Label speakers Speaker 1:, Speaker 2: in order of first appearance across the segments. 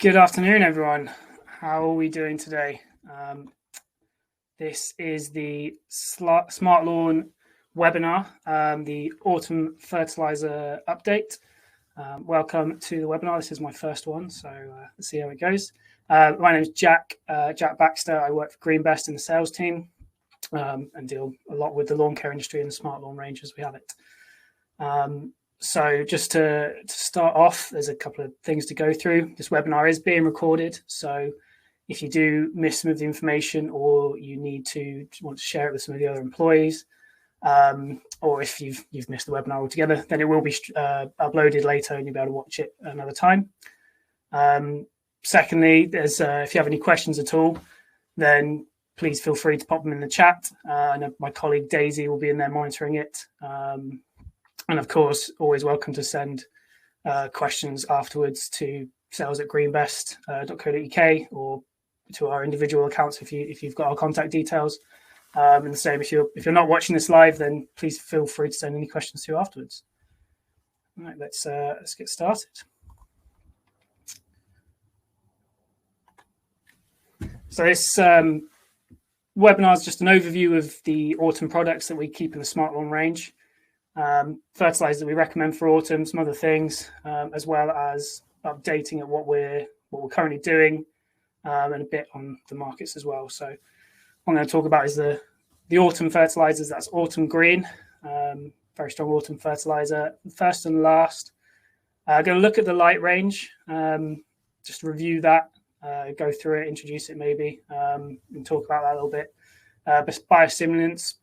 Speaker 1: Good afternoon, everyone. How are we doing today? This is the SmartLawn webinar, the autumn fertiliser update. Welcome to the webinar. This is my first one, so let's see how it goes. My name is Jack Baxter. I work for GreenBest in the sales team and deal a lot with the lawn care industry and the SmartLawn range as we have it. So just to start off, there's a couple of things to go through. This webinar is being recorded, so if you do miss some of the information or you want to share it with some of the other employees, or if you've missed the webinar altogether, then it will be uploaded later and you'll be able to watch it another time. Secondly, if you have any questions at all, then please feel free to pop them in the chat. I know my colleague Daisy will be in there monitoring it. And of course, always welcome to send questions afterwards to sales@greenbest.co.uk or to our individual accounts if you've got our contact details. And the same if you're not watching this live, then please feel free to send any questions to afterwards. All right, let's get started. So this webinar is just an overview of the autumn products that we keep in the SmartLawn range. Fertilizer that we recommend for autumn, some other things, as well as updating at what we're currently doing, and a bit on the markets as well. So what I'm going to talk about is the autumn fertilizers. That's AutumnGreen, very strong autumn fertilizer. First and last, going to look at the light range, just review that, go through it, introduce it maybe, and talk about that a little bit. Biostimulants,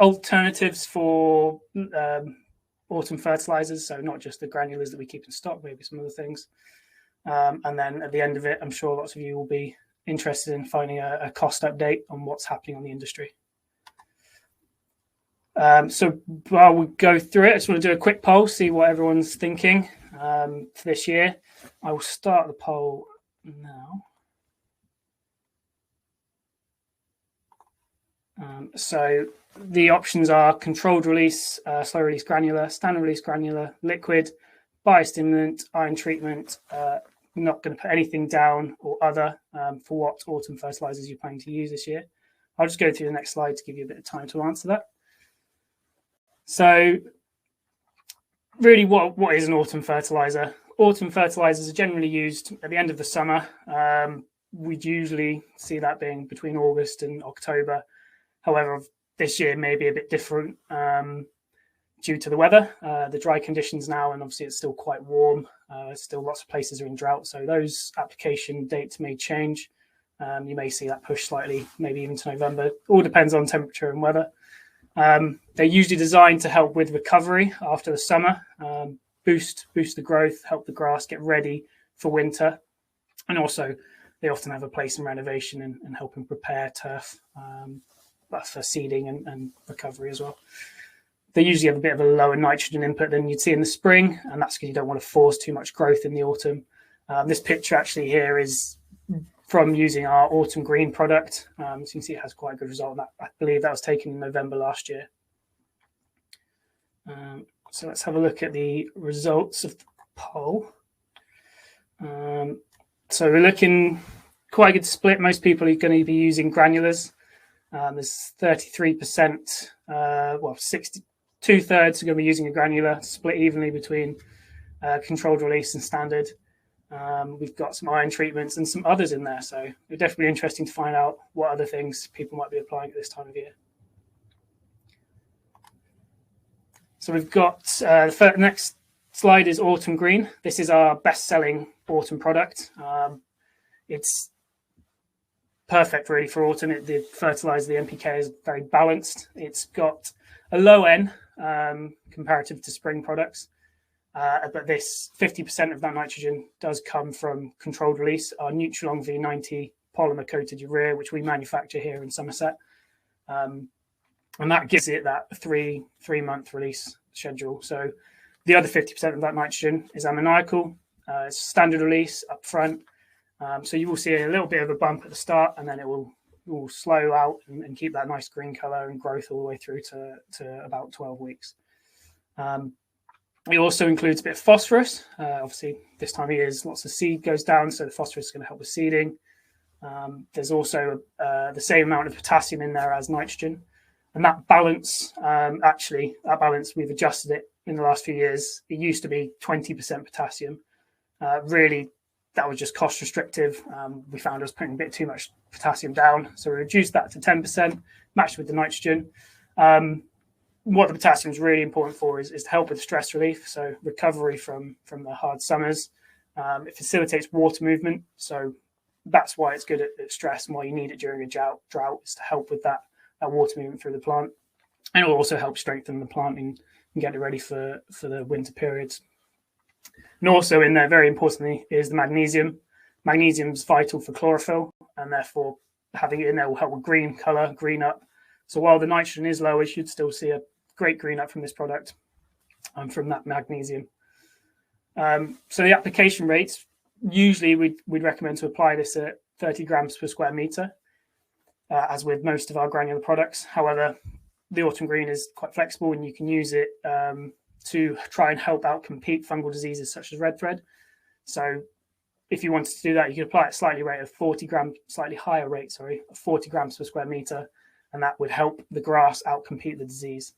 Speaker 1: alternatives for autumn fertilizers, so not just the granulars that we keep in stock, maybe some other things. And then at the end of it, I'm sure lots of you will be interested in finding a cost update on what's happening on the industry. So while we go through it, I just want to do a quick poll, see what everyone's thinking for this year. I will start the poll now. So the options are controlled release, slow release granular, standard release granular, liquid, biostimulant, iron treatment. Not going to put anything down or other for what autumn fertilizers you're planning to use this year. I'll just go through the next slide to give you a bit of time to answer that. So really, what is an autumn fertilizer? Autumn fertilizers are generally used at the end of the summer. We'd usually see that being between August and October. However, this year may be a bit different due to the weather, the dry conditions now, and obviously it's still quite warm. Still lots of places are in drought, so those application dates may change. You may see that push slightly, maybe even to November. All depends on temperature and weather. They're usually designed to help with recovery after the summer, boost the growth, help the grass get ready for winter, and also they often have a place in renovation and helping prepare turf for seeding and recovery as well. They usually have a bit of a lower nitrogen input than you'd see in the spring, and that's because you don't want to force too much growth in the autumn. This picture actually here is from using our AutumnGreen product. So you can see it has quite a good result. I believe that was taken in November last year. So let's have a look at the results of the poll. So we're looking quite a good split. Most people are going to be using granulars. There's 33%, 2/3 are going to be using a granular, split evenly between controlled release and standard. We've got some iron treatments and some others in there, so it'll definitely be interesting to find out what other things people might be applying at this time of year. So we've got the next slide is AutumnGreen. This is our best-selling autumn product. It's perfect really for autumn. The fertilizer, the NPK, is very balanced. It's got a low N comparative to spring products, but this 50% of that nitrogen does come from controlled release, our Nutrilon V90 polymer coated urea, which we manufacture here in Somerset, and that gives it that three-month release schedule. So the other 50% of that nitrogen is ammoniacal. It's standard release up front. So you will see a little bit of a bump at the start, and then it will slow out and keep that nice green color and growth all the way through to about 12 weeks. It also includes a bit of phosphorus. Obviously, this time of year, lots of seed goes down, so the phosphorus is going to help with seeding. There's also the same amount of potassium in there as nitrogen. And that balance, that balance, we've adjusted it in the last few years. It used to be 20% potassium. Really, that was just cost restrictive. We found us putting a bit too much potassium down. So we reduced that to 10%, matched with the nitrogen. What the potassium is really important for is to help with stress relief, so recovery from the hard summers. It facilitates water movement, so that's why it's good at stress and why you need it during a drought is to help with that water movement through the plant. And it will also help strengthen the plant and get it ready for the winter periods. And also in there, very importantly, is the magnesium. Magnesium is vital for chlorophyll, and therefore having it in there will help with green colour, green up. So while the nitrogen is low, you should still see a great green up from this product from that magnesium. So the application rates, usually we'd recommend to apply this at 30 grams per square metre, as with most of our granular products. However, the AutumnGreen is quite flexible and you can use it to try and help out compete fungal diseases such as red thread. So if you wanted to do that, you could apply it slightly higher rate of 40 grams per square metre, and that would help the grass outcompete the disease.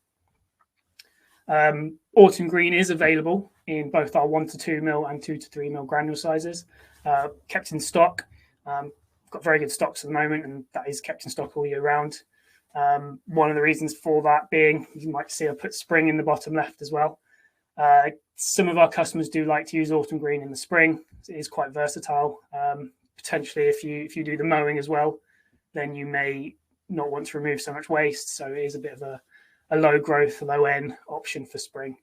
Speaker 1: AutumnGreen is available in both our 1 to 2 mil and 2 to 3 mil granule sizes, kept in stock. Got very good stocks at the moment, and that is kept in stock all year round. One of the reasons for that being, you might see I put spring in the bottom left as well. Some of our customers do like to use AutumnGreen in the spring. It is quite versatile. Potentially, if you do the mowing as well, then you may not want to remove so much waste. So it is a bit of a low growth, low end option for spring.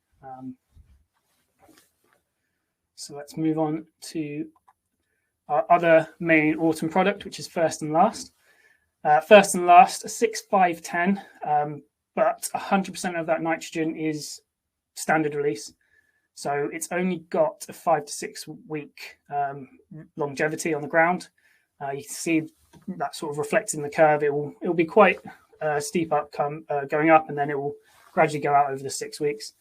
Speaker 1: So let's move on to our other main autumn product, which is First and Last. First and Last, a 6-5-10, but 100% of that nitrogen is standard release. So it's only got a 5 to 6 week longevity on the ground. You can see that sort of reflected in the curve. It will be quite steep up going up, and then it will gradually go out over the 6 weeks.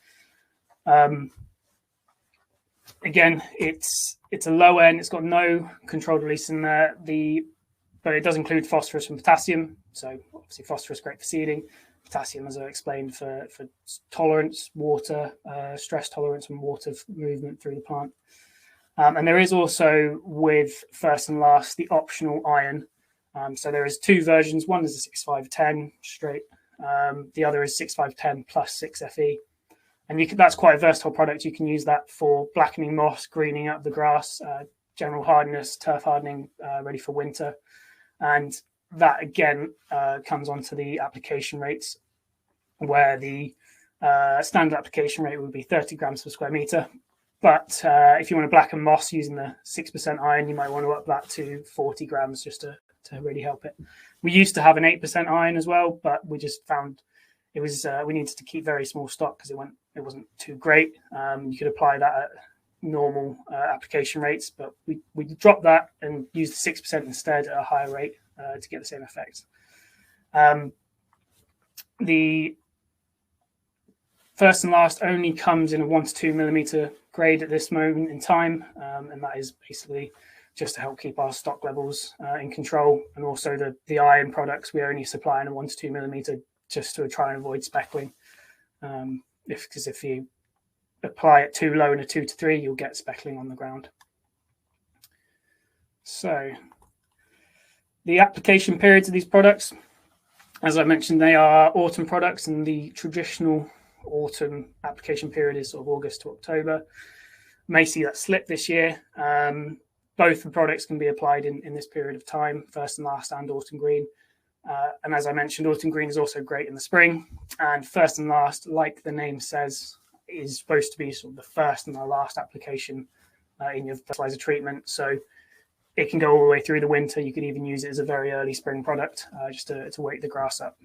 Speaker 1: Again, it's a low end. It's got no controlled release in there. But it does include phosphorus and potassium. So obviously phosphorus great for seeding. Potassium, as I explained, for tolerance, water, stress tolerance, and water movement through the plant. And there is also with First and Last the optional iron. So there is 2 versions. One is a 6-5-10 straight. The other is 6-5-10 plus 6 Fe. And that's quite a versatile product. You can use that for blackening moss, greening up the grass, general hardness, turf hardening, ready for winter. And that, again, comes onto the application rates, where the standard application rate would be 30 grams per square metre. But if you want to blacken moss using the 6% iron, you might want to up that to 40 grams just to really help it. We used to have an 8% iron as well, but we just found it was we needed to keep very small stock because it wasn't too great. You could apply that at normal application rates, but we dropped that and used the 6% instead at a higher rate to get the same effect. The First and Last only comes in a 1 to 2 millimeter grade at this moment in time, and that is basically just to help keep our stock levels in control. And also the iron products, we only supply in a 1 to 2 millimeter just to try and avoid speckling. Because if you apply it too low in a 2 to 3, you'll get speckling on the ground. So the application periods of these products, as I mentioned, they are autumn products, and the traditional autumn application period is sort of August to October. May see that slip this year. Both the products can be applied in this period of time, First and Last and AutumnGreen. And as I mentioned, AutumnGreen is also great in the spring. And First and Last, like the name says, is supposed to be sort of the first and the last application in your fertiliser treatment. So it can go all the way through the winter. You could even use it as a very early spring product just to wake the grass up.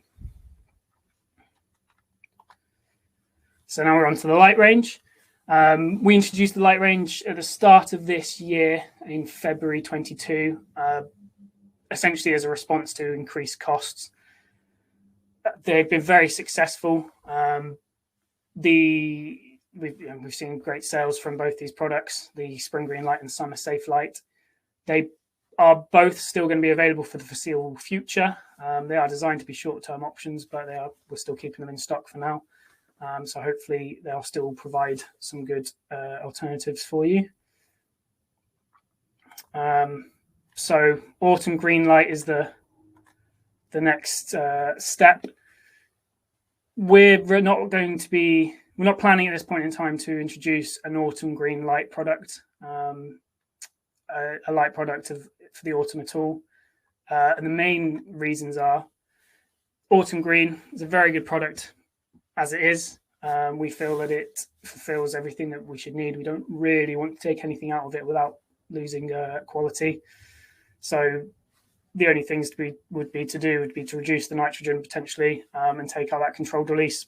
Speaker 1: So now we're on to the light range. We introduced the light range at the start of this year in February 22, essentially as a response to increased costs. They've been very successful. The we've seen great sales from both these products, the Spring Green Light and Summer Safe Light. They are both still going to be available for the foreseeable future. They are designed to be short-term options, but we're still keeping them in stock for now. So hopefully they'll still provide some good alternatives for you. So Autumn Green Light is the next step. We're not planning at this point in time to introduce an Autumn Green Light product, a light product for the autumn at all. And the main reasons are Autumn Green is a very good product as it is. We feel that it fulfills everything that we should need. We don't really want to take anything out of it without losing quality. So the only things would be to reduce the nitrogen potentially and take out that controlled release.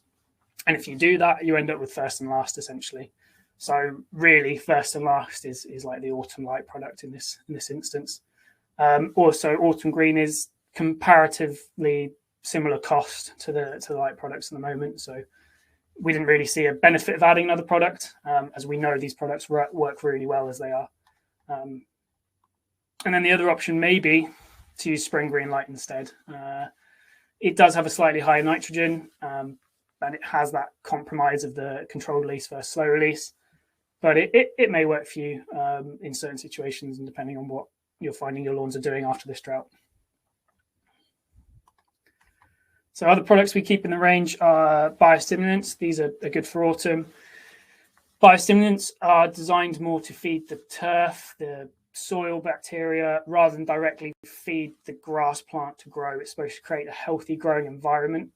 Speaker 1: And if you do that, you end up with first and last essentially. So really, first and last is like the Autumn Light product in this instance. Also, Autumn Green is comparatively similar cost to the light products at the moment. So we didn't really see a benefit of adding another product, as we know these products work really well as they are. And then the other option may be to use Spring Green Light instead. It does have a slightly higher nitrogen, and it has that compromise of the controlled release versus slow release. But it may work for you in certain situations and depending on what you're finding your lawns are doing after this drought. So other products we keep in the range are biostimulants. These are good for autumn. Biostimulants are designed more to feed the turf, the soil bacteria, rather than directly feed the grass plant to grow. It's supposed to create a healthy growing environment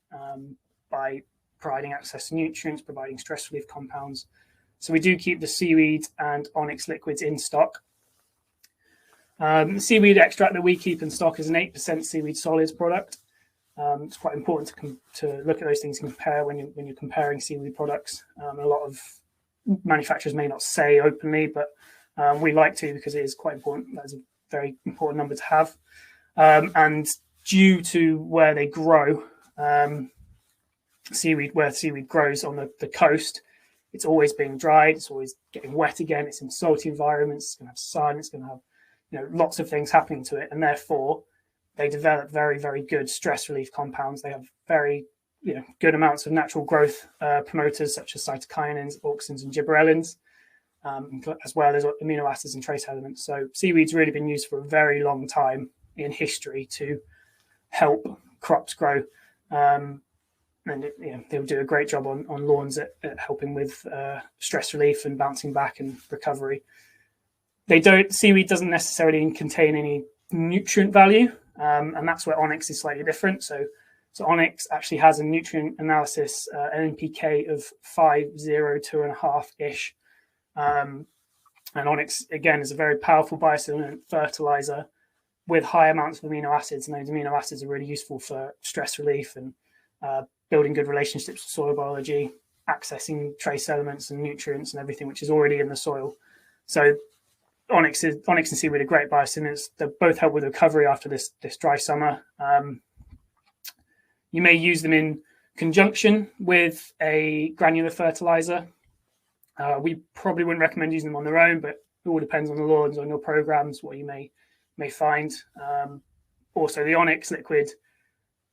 Speaker 1: by providing access to nutrients, providing stress relief compounds. So we do keep the seaweed and onyx liquids in stock. The seaweed extract that we keep in stock is an 8% seaweed solids product. It's quite important to look at those things and compare when you're comparing seaweed products. A lot of manufacturers may not say openly, but we like to because it is quite important. That's a very important number to have. And due to where they grow, where seaweed grows on the coast, it's always being dried. It's always getting wet again. It's in salty environments. It's going to have sun. It's going to have lots of things happening to it, and therefore they develop very, very good stress relief compounds. They have very good amounts of natural growth promoters such as cytokinins, auxins, and gibberellins, as well as amino acids and trace elements. So seaweed's really been used for a very long time in history to help crops grow. And they'll do a great job on lawns at helping with stress relief and bouncing back and recovery. Seaweed doesn't necessarily contain any nutrient value, and that's where onyx is slightly different. So onyx actually has a nutrient analysis, an NPK of 5.02.5-ish. And onyx, again, is a very powerful biostimulant fertilizer with high amounts of amino acids. And those amino acids are really useful for stress relief and building good relationships with soil biology, accessing trace elements and nutrients and everything which is already in the soil. So onyx and seaweed are great biostimulants. They both help with recovery after this dry summer. You may use them in conjunction with a granular fertilizer. We probably wouldn't recommend using them on their own, but it all depends on the lawns, on your programs, what you may find. Also, the onyx liquid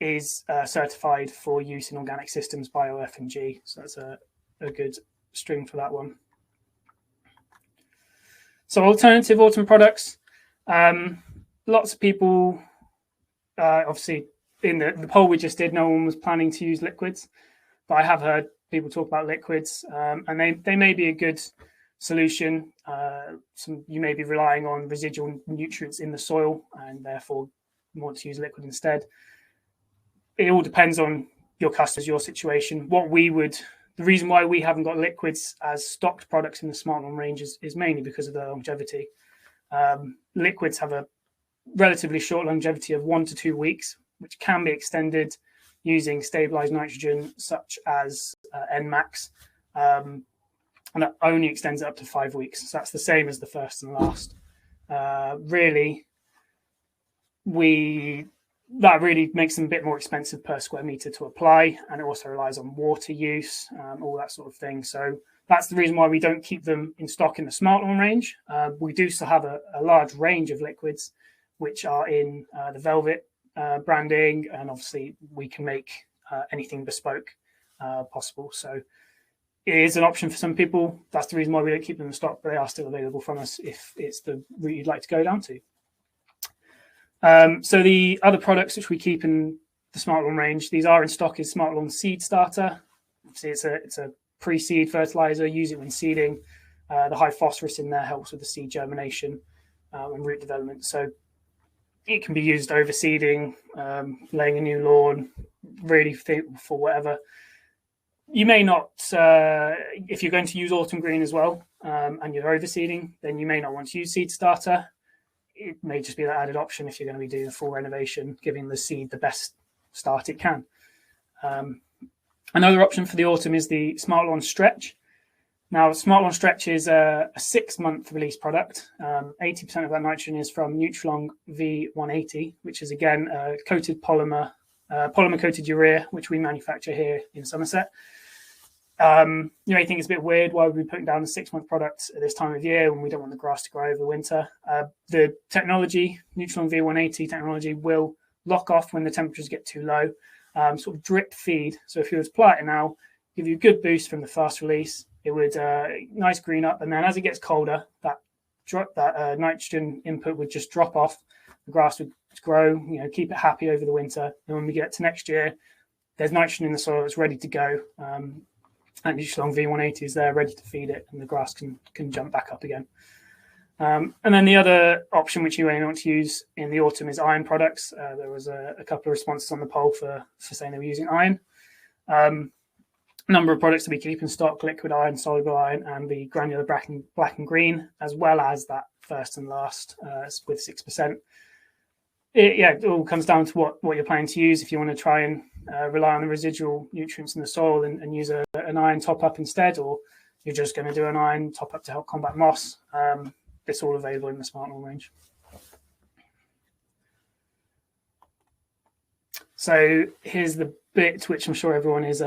Speaker 1: is certified for use in organic systems by OF&G, so that's a good string for that one. So alternative autumn products. Lots of people, obviously in the poll we just did, no one was planning to use liquids, but I have heard people talk about liquids, and they may be a good solution. You may be relying on residual nutrients in the soil and therefore want to use liquid instead. It all depends on your customers, your situation. The reason why we haven't got liquids as stocked products in the SmartLawn range is mainly because of their longevity. Liquids have a relatively short longevity of 1 to 2 weeks, which can be extended using stabilized nitrogen such as NMAX, and that only extends it up to 5 weeks. So that's the same as the first and last. That really makes them a bit more expensive per square meter to apply, and it also relies on water use, all that sort of thing. So That's the reason why we don't keep them in stock in the SmartLawn range. We do still have a large range of liquids, which are in the Velvet branding, and obviously we can make anything bespoke possible. So it is an option for some people. That's the reason why we don't keep them in stock, but they are still available from us if it's the route you'd like to go down to. So the other products which we keep in the SmartLawn range, these are in stock, is SmartLawn Seed Starter. See, it's a pre-seed fertiliser. Use it when seeding. The high phosphorus in there helps with the seed germination and root development. So it can be used over seeding, laying a new lawn, really for whatever. You may not, if you're going to use AutumnGreen as well, and you're overseeding, then you may not want to use Seed Starter. It may just be that added option if you're going to be doing a full renovation, giving the seed the best start it can. Another option for the autumn is the SmartLawn Stretch. Now, SmartLawn Stretch is a 6-month release product. 80% of that nitrogen is from NutriLong V180, which is, again, a coated polymer-coated urea, which we manufacture here in Somerset. You may think it's a bit weird. Why would we be putting down a 6-month product at this time of year when we don't want the grass to grow over winter? The technology, NutriLong V180 technology, will lock off when the temperatures get too low, sort of drip feed. So if you were to apply it now, give you a good boost from the fast release. It would nice green up, and then as it gets colder, that nitrogen input would just drop off. The grass would grow, keep it happy over the winter. And when we get to next year, there's nitrogen in the soil that's ready to go. And NutriLong V180 is there ready to feed it, and the grass can jump back up again. And then the other option which you may want to use in the autumn is iron products. There was a couple of responses on the poll for saying they were using iron. Number of products that we keep in stock: liquid iron, soluble iron, and the granular black and green, as well as that first and last with 6%. It all comes down to what you're planning to use. If you want to try and rely on the residual nutrients in the soil and use an iron top-up instead, or you're just going to do an iron top-up to help combat moss, it's all available in the SmartLawn range. So here's the bit which I'm sure everyone is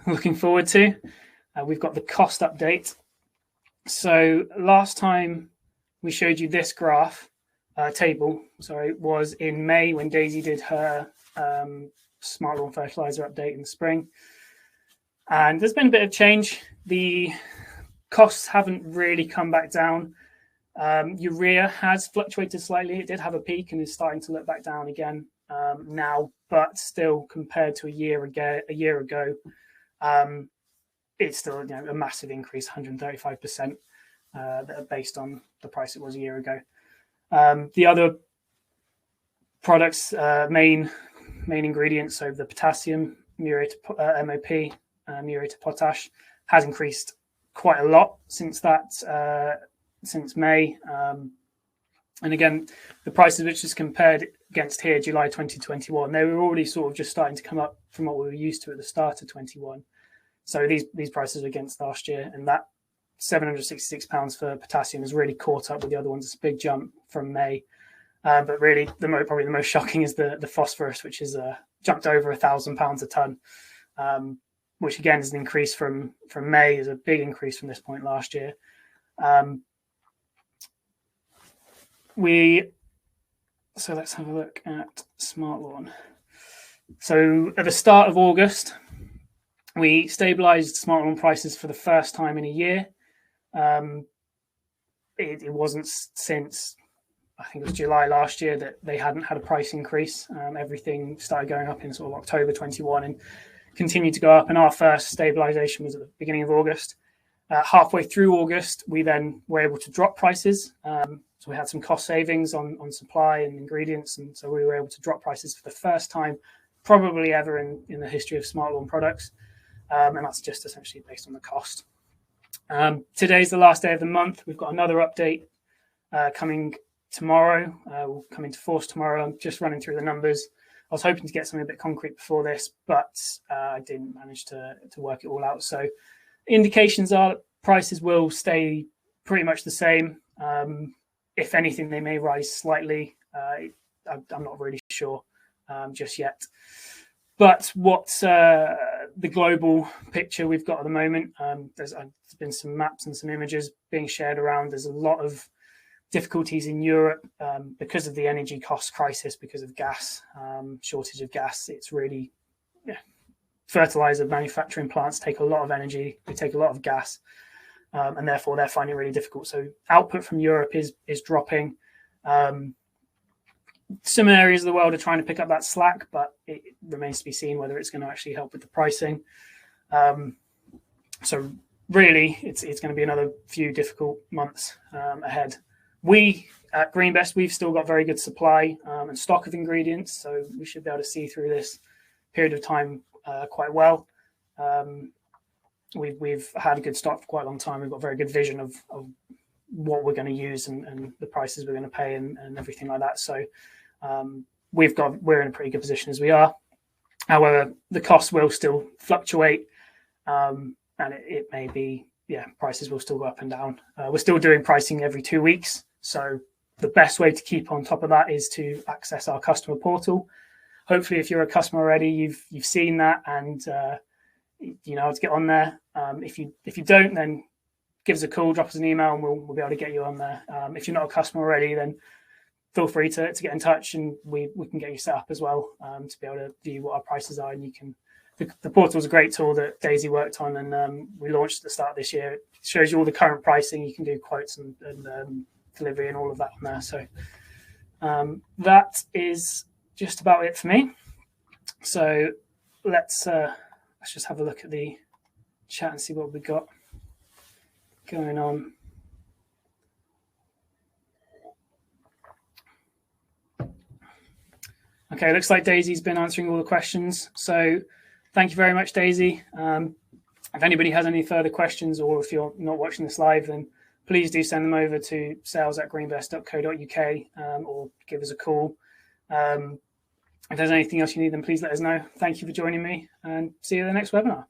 Speaker 1: looking forward to. We've got the cost update. So last time we showed you this graph, table, was in May when Daisy did her SmartLawn Fertiliser update in the spring. And there's been a bit of change. The costs haven't really come back down. Urea has fluctuated slightly. It did have a peak and is starting to look back down again now, but still compared to a year ago, it's still a massive increase, 135% based on the price it was a year ago. The other products, main ingredients, so the potassium, muriate MOP, muriate of potash, has increased quite a lot since May. And again, the prices which is compared against here, July 2021, they were already sort of just starting to come up from what we were used to at the start of 21. So these prices are against last year, and that £766 for potassium has really caught up with the other ones. It's a big jump from May. But really, probably the most shocking is the phosphorus, which is jumped over £1,000 a tonne, which again is an increase from May, is a big increase from this point last year. So let's have a look at SmartLawn. So at the start of August, we stabilised SmartLawn prices for the first time in a year. It wasn't since, I think it was July last year, that they hadn't had a price increase. Everything started going up in sort of October 21 and continued to go up. And our first stabilisation was at the beginning of August. Halfway through August, we then were able to drop prices. So we had some cost savings on supply and ingredients. And so we were able to drop prices for the first time, probably ever in the history of SmartLawn products. And that's just essentially based on the cost. Today's the last day of the month. We've got another update coming tomorrow. Will come into force tomorrow. I'm just running through the numbers. I was hoping to get something a bit concrete before this, but I didn't manage to work it all out. So indications are that prices will stay pretty much the same. If anything, they may rise slightly. I'm not really sure just yet. But what the global picture we've got at the moment. There's been some maps and some images being shared around. There's a lot of difficulties in Europe because of the energy cost crisis, because of gas, shortage of gas. It's really, fertiliser manufacturing plants take a lot of energy, they take a lot of gas, and therefore they're finding it really difficult. So output from Europe is dropping. Some areas of the world are trying to pick up that slack, but it remains to be seen whether it's going to actually help with the pricing. So really, it's going to be another few difficult months ahead. We at GreenBest, we've still got very good supply and stock of ingredients, so we should be able to see through this period of time quite well. We've had a good stock for quite a long time. We've got a very good vision of what we're going to use and the prices we're going to pay and everything like that. So we're in a pretty good position as we are. However, the costs will still fluctuate, and it may be, prices will still go up and down. We're still doing pricing every 2 weeks. So the best way to keep on top of that is to access our customer portal. Hopefully, if you're a customer already, you've seen that and you know how to get on there. If you don't, then give us a call, drop us an email, and we'll be able to get you on there. If you're not a customer already, then feel free to get in touch, and we can get you set up as well to be able to view what our prices are. And you can. The portal is a great tool that Daisy worked on, and we launched at the start of this year. It shows you all the current pricing. You can do quotes and delivery and all of that on there. So that is just about it for me. So let's just have a look at the chat and see what we got going on. Okay, looks like Daisy's been answering all the questions. So thank you very much, Daisy. If anybody has any further questions, or if you're not watching this live, then please do send them over to sales@greenbest.co.uk or give us a call. If there's anything else you need, then please let us know. Thank you for joining me, and see you at the next webinar.